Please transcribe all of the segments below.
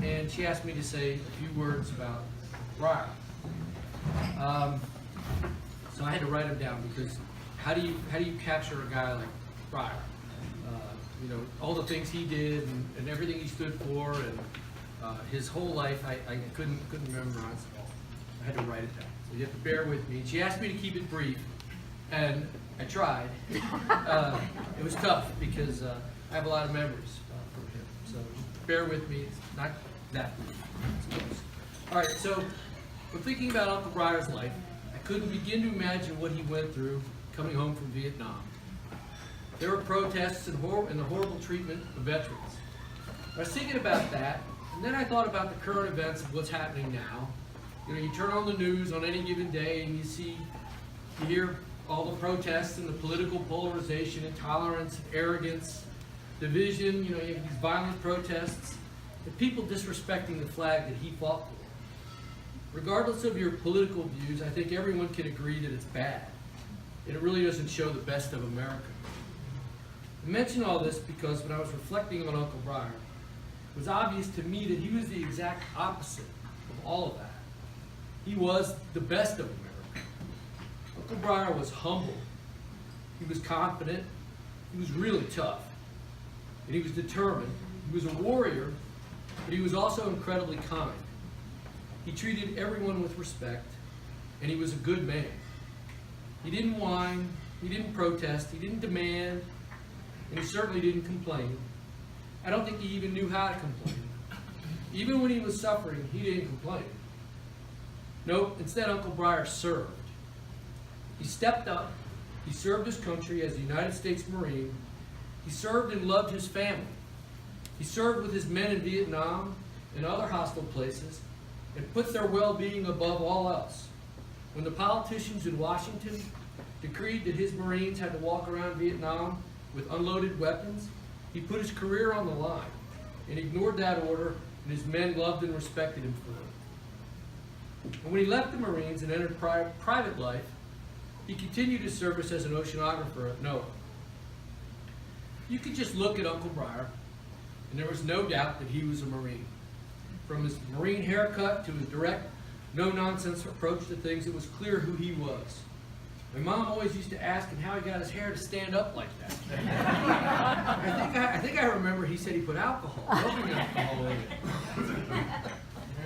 and she asked me to say a few words about Briah. So I had to write him down, because how do you capture a guy like Briah? You know, all the things he did and everything he stood for, and his whole life, I couldn't memorize it all. I had to write it down. So you have to bear with me. She asked me to keep it brief, and I tried. It was tough because I have a lot of memories from him. So bear with me. It's not that brief, I suppose. All right, so when thinking about Uncle Briah's life, I couldn't begin to imagine what he went through coming home from Vietnam. There were protests and the horrible treatment of veterans. I was thinking about that, and then I thought about the current events of what's happening now. You know, you turn on the news on any given day and you hear all the protests and the political polarization, intolerance, arrogance, division. You know, you have these violent protests, the people disrespecting the flag that he fought for. Regardless of your political views, I think everyone can agree that it's bad, and it really doesn't show the best of America. I mention all this because when I was reflecting on Uncle Briah, it was obvious to me that he was the exact opposite of all of that. He was the best of America. Uncle Briah was humble. He was confident. He was really tough. And he was determined. He was a warrior, but he was also incredibly kind. He treated everyone with respect, and he was a good man. He didn't whine, he didn't protest, he didn't demand, and he certainly didn't complain. I don't think he even knew how to complain. Even when he was suffering, he didn't complain. Nope, instead Uncle Briah served. He stepped up, he served his country as a United States Marine, he served and loved his family. He served with his men in Vietnam and other hostile places, and put their well-being above all else. When the politicians in Washington decreed that his Marines had to walk around Vietnam with unloaded weapons, he put his career on the line and ignored that order, and his men loved and respected him for it. And when he left the Marines and entered private life, he continued his service as an oceanographer at NOAA. You could just look at Uncle Briah, and there was no doubt that he was a Marine. From his Marine haircut to his direct, no-nonsense approach to things, it was clear who he was. My mom always used to ask him how he got his hair to stand up like that. I think I remember he said he put alcohol, rubbing alcohol in it.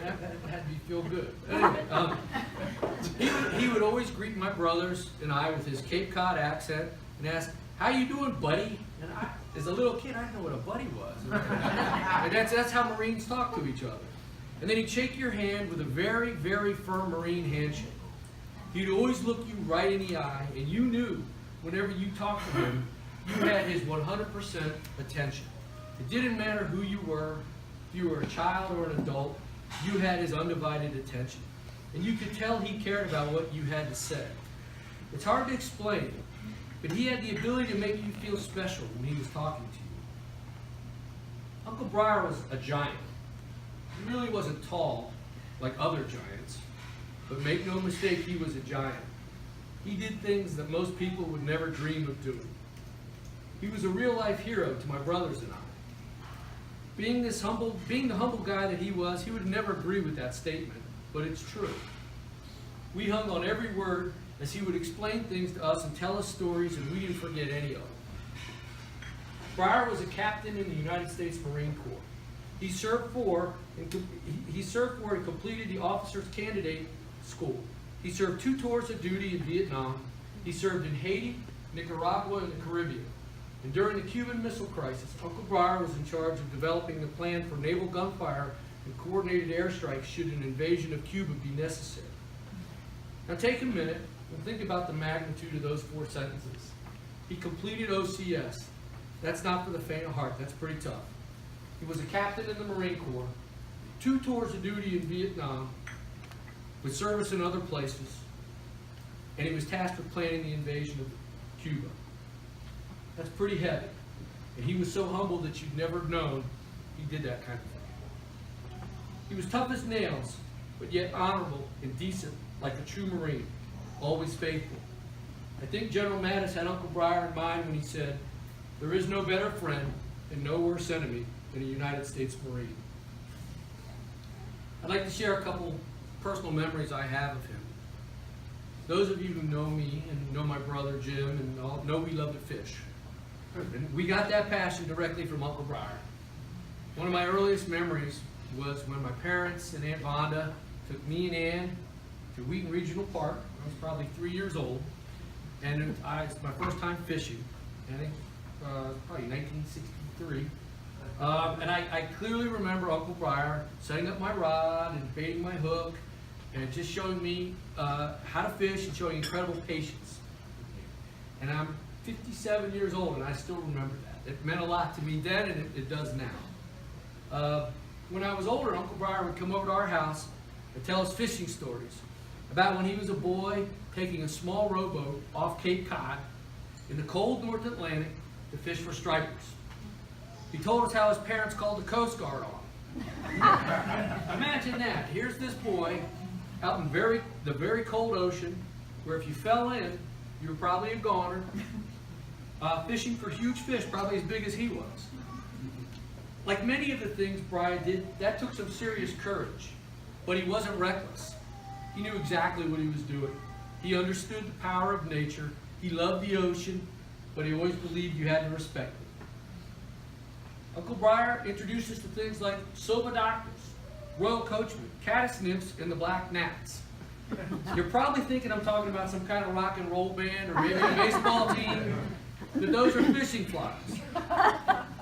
That had me feel good. Anyway, he would always greet my brothers and I with his Cape Cod accent and ask, "How you doing, buddy?" And as a little kid, I didn't know what a buddy was. And that's how Marines talk to each other. And then he'd shake your hand with a very, very firm Marine handshake. He'd always look you right in the eye, and you knew whenever you talked to him, you had his 100% attention. It didn't matter who you were, if you were a child or an adult, you had his undivided attention. And you could tell he cared about what you had to say. It's hard to explain, but he had the ability to make you feel special when he was talking to you. Uncle Briah was a giant. He really wasn't tall like other giants, but make no mistake, he was a giant. He did things that most people would never dream of doing. He was a real-life hero to my brothers and I. Being the humble guy that he was, he would never agree with that statement, but it's true. We hung on every word as he would explain things to us and tell us stories, and we didn't forget any of them. Briah was a captain in the United States Marine Corps. He served for and completed the officer's candidate school. He served 2 tours of duty in Vietnam. He served in Haiti, Nicaragua, and the Caribbean. And during the Cuban Missile Crisis, Uncle Briah was in charge of developing the plan for naval gunfire and coordinated airstrikes should an invasion of Cuba be necessary. Now take a minute and think about the magnitude of those 4 sentences. He completed OCS. That's not for the faint of heart. That's pretty tough. He was a captain in the Marine Corps, 2 tours of duty in Vietnam, with service in other places, and he was tasked with planning the invasion of Cuba. That's pretty heavy. And he was so humble that you'd never known he did that kind of thing. He was tough as nails, but yet honorable and decent like a true Marine, always faithful. I think General Mattis had Uncle Briah in mind when he said, "There is no better friend and no worse enemy than a United States Marine." I'd like to share a couple personal memories I have of him. Those of you who know me and know my brother Jim and all know we love to fish. And we got that passion directly from Uncle Briah. One of my earliest memories was when my parents and Aunt Vonda took me and Ann to Wheaton Regional Park. I was probably 3 years old, and it was my first time fishing. I think probably 1963. And I clearly remember Uncle Briah setting up my rod and baiting my hook and just showing me how to fish and showing incredible patience. And I'm 57 years old and I still remember that. It meant a lot to me then, and it does now. When I was older, Uncle Briah would come over to our house and tell us fishing stories about when he was a boy taking a small rowboat off Cape Cod in the cold North Atlantic to fish for stripers. He told us how his parents called the Coast Guard on him. Imagine that. Here's this boy out in the very cold ocean, where if you fell in, you were probably a goner, fishing for huge fish, probably as big as he was. Like many of the things Briah did, that took some serious courage, but he wasn't reckless. He knew exactly what he was doing. He understood the power of nature. He loved the ocean, but he always believed you had to respect it. Uncle Briah introduced us to things like silver doctors, royal coachmen, caddis nymphs, and the black gnats. You're probably thinking I'm talking about some kind of rock and roll band or maybe a baseball team, but those are fishing flies.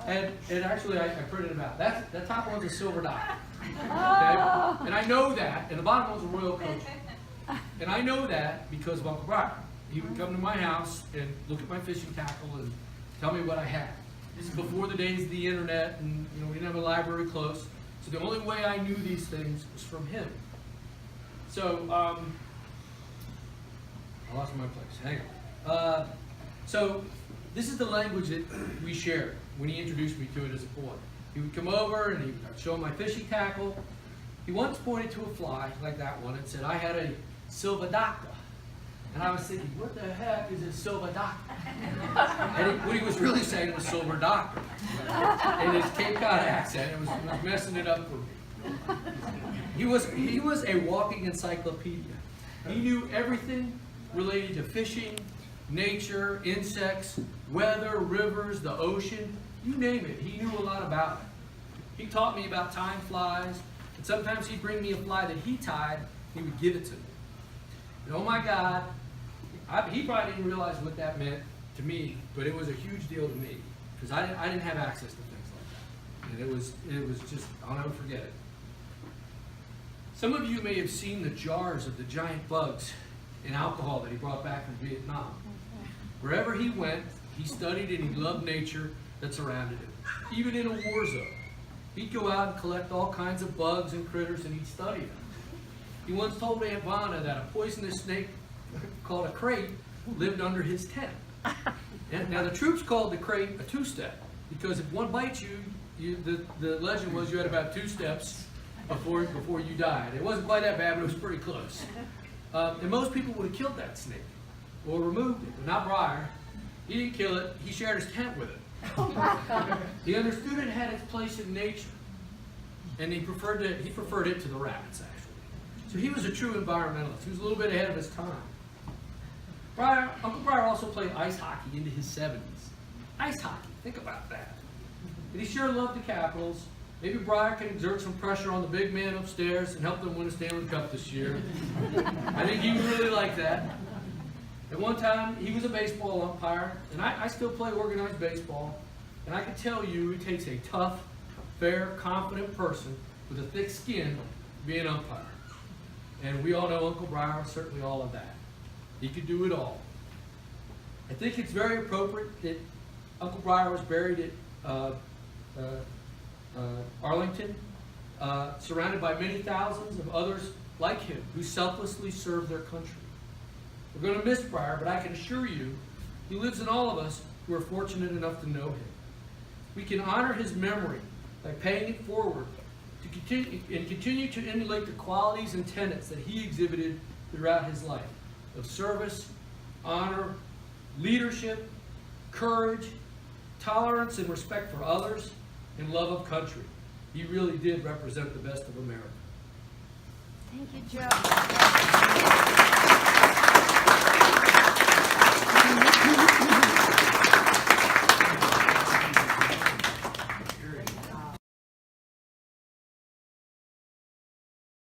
And actually, I printed them out. That top one's a silver doctor. Okay? And I know that, and the bottom one's a royal coachman. And I know that because of Uncle Briah. He would come to my house and look at my fishing tackle and tell me what I had. This is before the days of the internet, and we didn't have a library close. So the only way I knew these things was from him. So, I lost my place. Hang on. So this is the language that we shared when he introduced me to it as a boy. He would come over and I'd show him my fishing tackle. He once pointed to a fly like that one and said, "I had a silver doctor." And I was thinking, what the heck is a silver doctor? And what he was really saying was silver doctor. In his Cape Cod accent, it was messing it up for me. He was a walking encyclopedia. He knew everything related to fishing, nature, insects, weather, rivers, the ocean, you name it. He knew a lot about it. He taught me about tying flies, and sometimes he'd bring me a fly that he tied, he would give it to me. And oh my God, he probably didn't realize what that meant to me, but it was a huge deal to me, because I didn't have access to things like that. And it was just, I'll never forget it. Some of you may have seen the jars of the giant bugs and alcohol that he brought back from Vietnam. Wherever he went, he studied and he loved nature that surrounded him. Even in a war zone, he'd go out and collect all kinds of bugs and critters and he'd study them. He once told Aunt Vanna that a poisonous snake called a crate lived under his tent. And now the troops called the crate a two-step, because if one bites you, the legend was you had about 2 steps before you died. It wasn't quite that bad, but it was pretty close. And most people would have killed that snake or removed it, but not Briah. He didn't kill it. He shared his tent with it. He understood it had its place in nature, and he preferred it to the rats, actually. So he was a true environmentalist. He was a little bit ahead of his time. Uncle Briah also played ice hockey into his 70s. Ice hockey, think about that. And he sure loved the Capitals. Maybe Briah can exert some pressure on the big man upstairs and help them win a Stanley Cup this year. I think he would really like that. At one time, he was a baseball umpire, and I still play organized baseball. And I can tell you, it takes a tough, fair, confident person with a thick skin to be an umpire. And we all know Uncle Briah was certainly all of that. He could do it all. I think it's very appropriate that Uncle Briah was buried at Arlington, surrounded by many thousands of others like him who selflessly served their country. We're going to miss Briah, but I can assure you he lives in all of us who are fortunate enough to know him. We can honor his memory by paying it forward to continue to emulate the qualities and tenets that he exhibited throughout his life of service, honor, leadership, courage, tolerance and respect for others, and love of country. He really did represent the best of America. Thank you, Joe.